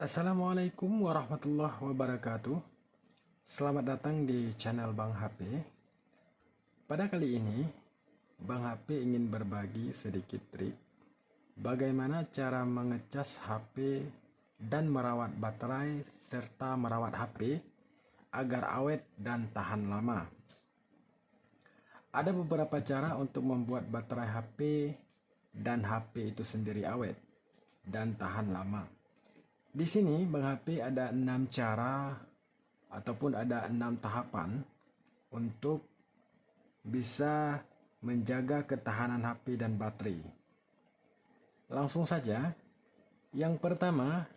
Assalamualaikum warahmatullahi wabarakatuh. Selamat datang di channel Bang HP. Pada kali ini, Bang HP ingin berbagi sedikit trik bagaimana cara mengecas HP dan merawat baterai serta merawat HP agar awet dan tahan lama. Ada beberapa cara untuk membuat baterai HP dan HP itu sendiri awet dan tahan lama. Di sini Bang HP ada 6 cara ataupun ada 6 tahapan untuk bisa menjaga ketahanan HP dan baterai. Langsung saja, yang pertama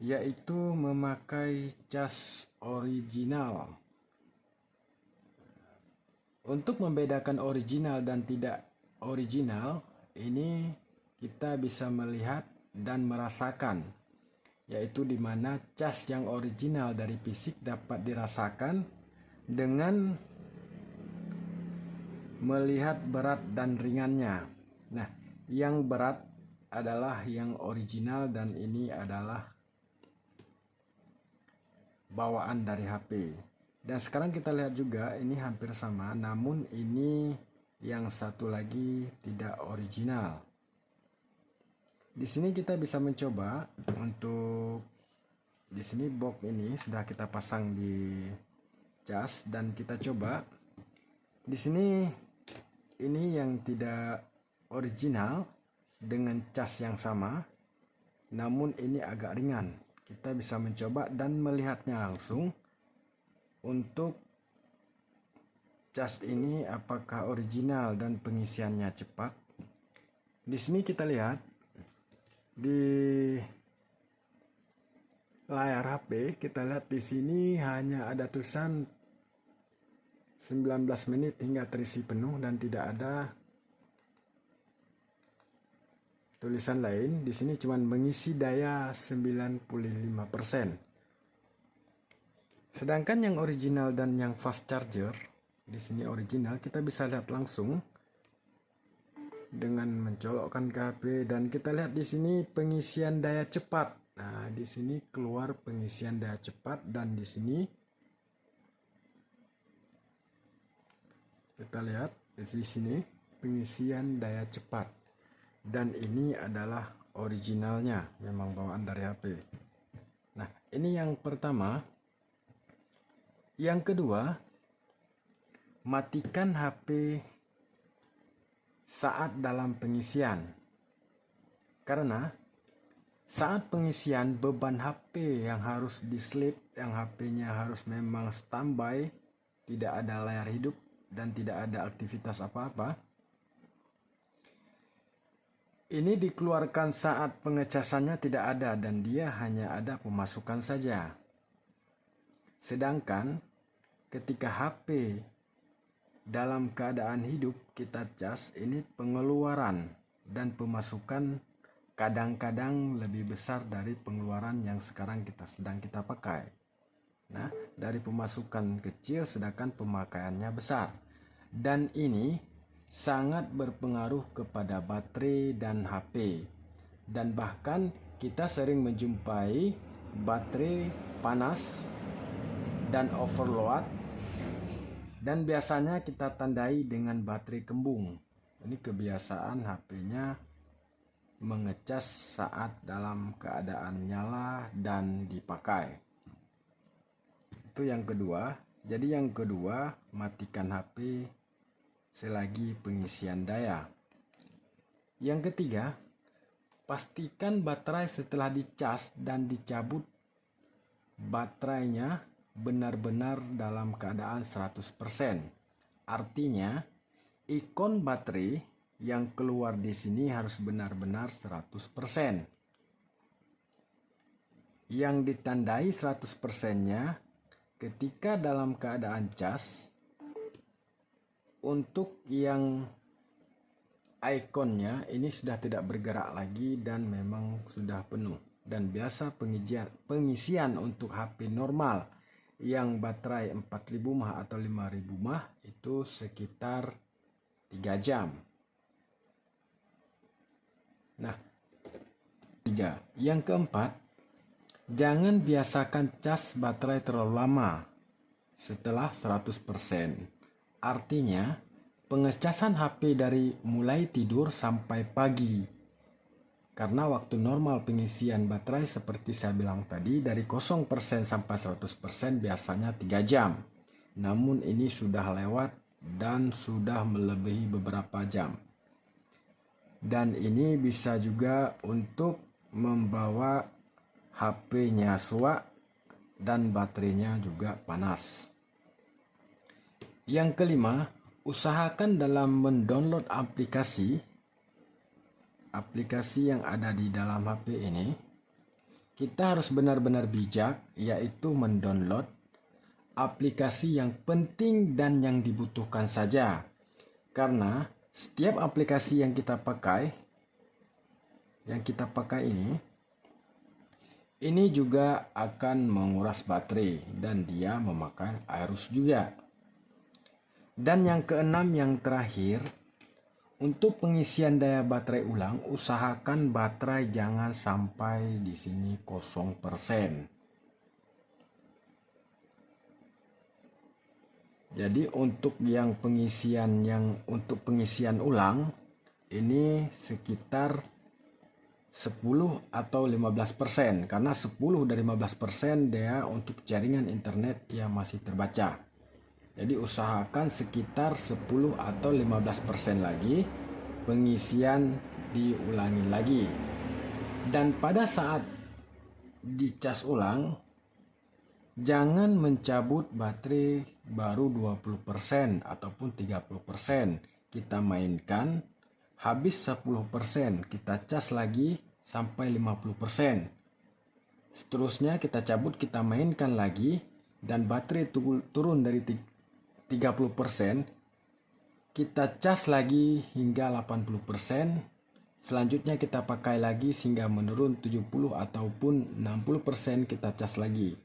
yaitu memakai cas original. Untuk membedakan original dan tidak original, ini kita bisa melihat dan merasakan, yaitu di mana cas yang original dari fisik dapat dirasakan dengan melihat berat dan ringannya. Nah, yang berat adalah yang original dan ini adalah bawaan dari HP. Dan sekarang kita lihat juga ini hampir sama, namun ini yang satu lagi tidak original. Di sini kita bisa mencoba untuk di sini box ini sudah kita pasang di cas dan kita coba. Di sini ini yang tidak original dengan cas yang sama, namun ini agak ringan. Kita bisa mencoba dan melihatnya langsung untuk cas ini apakah original dan pengisiannya cepat. Di sini kita lihat di layar HP, kita lihat di sini hanya ada tulisan 19 menit hingga terisi penuh dan tidak ada tulisan lain. Di sini cuma mengisi daya 95%. Sedangkan yang original dan yang fast charger, di sini original, kita bisa lihat langsung dengan mencolokkan ke HP dan kita lihat di sini pengisian daya cepat. Nah, di sini keluar pengisian daya cepat dan di sini kita lihat di sini pengisian daya cepat. Dan ini adalah originalnya, memang bawaan dari HP. Nah, ini yang pertama. Yang kedua, matikan HP saat dalam pengisian. Karena saat pengisian beban HP yang harus di-sleep, yang HP-nya harus memang standby, tidak ada layar hidup dan tidak ada aktivitas apa-apa. Ini dikeluarkan saat pengecasannya tidak ada dan dia hanya ada pemasukan saja. Sedangkan ketika HP dalam keadaan hidup kita cas, ini pengeluaran dan pemasukan kadang-kadang lebih besar dari pengeluaran yang sekarang sedang kita pakai. Nah, dari pemasukan kecil sedangkan pemakaiannya besar. Dan ini sangat berpengaruh kepada baterai dan HP. Dan bahkan kita sering menjumpai baterai panas dan overload, dan biasanya kita tandai dengan baterai kembung. Ini kebiasaan HP-nya mengecas saat dalam keadaan nyala dan dipakai. Itu yang kedua. Jadi yang kedua, matikan HP selagi pengisian daya. Yang ketiga, pastikan baterai setelah dicas dan dicabut baterainya benar-benar dalam keadaan 100%. Artinya, ikon baterai yang keluar di sini harus benar-benar 100%. Yang ditandai 100%-nya ketika dalam keadaan cas, untuk yang ikonnya ini sudah tidak bergerak lagi dan memang sudah penuh. Dan biasa pengisian untuk HP normal yang baterai 4000 mAh atau 5000 mAh itu sekitar 3 jam. Nah, 3. Yang keempat, Jangan biasakan cas baterai terlalu lama setelah 100%. Artinya, pengecasan HP dari mulai tidur sampai pagi. Karena waktu normal pengisian baterai seperti saya bilang tadi dari 0% sampai 100% biasanya 3 jam. Namun ini sudah lewat dan sudah melebihi beberapa jam. Dan ini bisa juga untuk membawa HP-nya suak dan baterainya juga panas. Yang kelima, usahakan dalam mendownload aplikasi yang ada di dalam HP ini, kita harus benar-benar bijak, yaitu mendownload aplikasi yang penting dan yang dibutuhkan saja. Karena setiap aplikasi yang kita pakai ini juga akan menguras baterai dan dia memakan arus juga. Dan yang keenam, yang terakhir, untuk pengisian daya baterai ulang, usahakan baterai jangan sampai di sini 0%. Jadi untuk pengisian ulang ini sekitar 10 atau 15%, karena 10 dari 15% dia untuk jaringan internet yang masih terbaca. Jadi usahakan sekitar 10 atau 15% lagi pengisian diulangi lagi. Dan pada saat dicas ulang, jangan mencabut baterai baru 20% ataupun 30%. Kita mainkan habis 10%, kita cas lagi sampai 50%. Seterusnya kita cabut, kita mainkan lagi, dan baterai turun dari 30%, kita cas lagi hingga 80%. Selanjutnya kita pakai lagi sehingga menurun 70 ataupun 60%, kita cas lagi.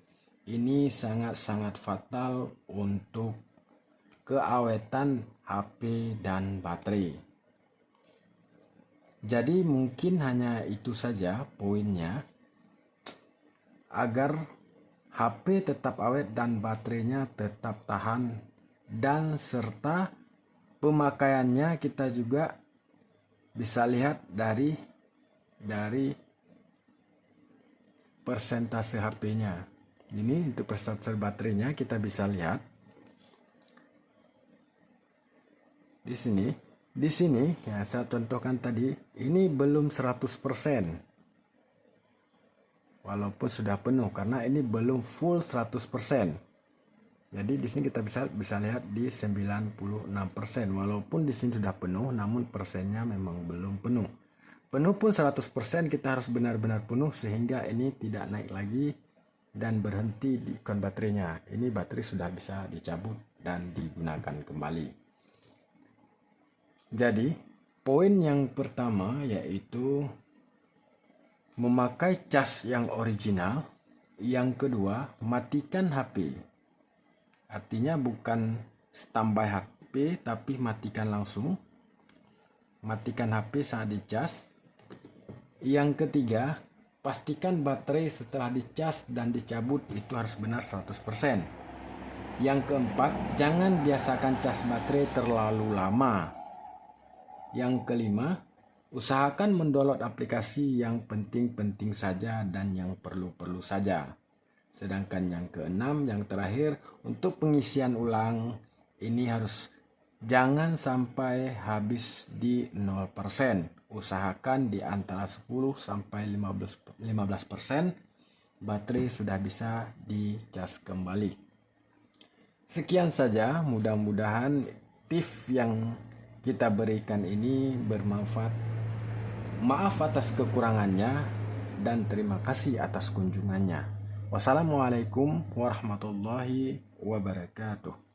Ini sangat-sangat fatal untuk keawetan HP dan baterai. Jadi mungkin hanya itu saja poinnya, agar HP tetap awet dan baterainya tetap tahan, dan serta pemakaiannya kita juga bisa lihat dari persentase HP-nya. Ini untuk persentase baterainya kita bisa lihat di sini. Di sini ya saya contohkan tadi, ini belum 100%. Walaupun sudah penuh, karena ini belum full 100%. Jadi di sini kita bisa lihat di 96%. Walaupun di sini sudah penuh, namun persennya memang belum penuh. Penuh pun 100%, kita harus benar-benar penuh sehingga ini tidak naik lagi dan berhenti di ikon baterainya. Ini baterai sudah bisa dicabut dan digunakan kembali. Jadi, poin yang pertama yaitu memakai cas yang original. Yang kedua, matikan HP. Artinya bukan standby HP, tapi matikan langsung. Matikan HP saat dicas. Yang ketiga, pastikan baterai setelah dicas dan dicabut itu harus benar 100%. Yang keempat, jangan biasakan cas baterai terlalu lama. Yang kelima, usahakan mendownload aplikasi yang penting-penting saja dan yang perlu-perlu saja. Sedangkan yang keenam, yang terakhir, untuk pengisian ulang ini harus jangan sampai habis di 0%. Usahakan di antara 10 sampai 15% baterai sudah bisa dicas kembali. Sekian saja, mudah-mudahan tips yang kita berikan ini bermanfaat. Maaf atas kekurangannya dan terima kasih atas kunjungannya. Wassalamualaikum warahmatullahi wabarakatuh.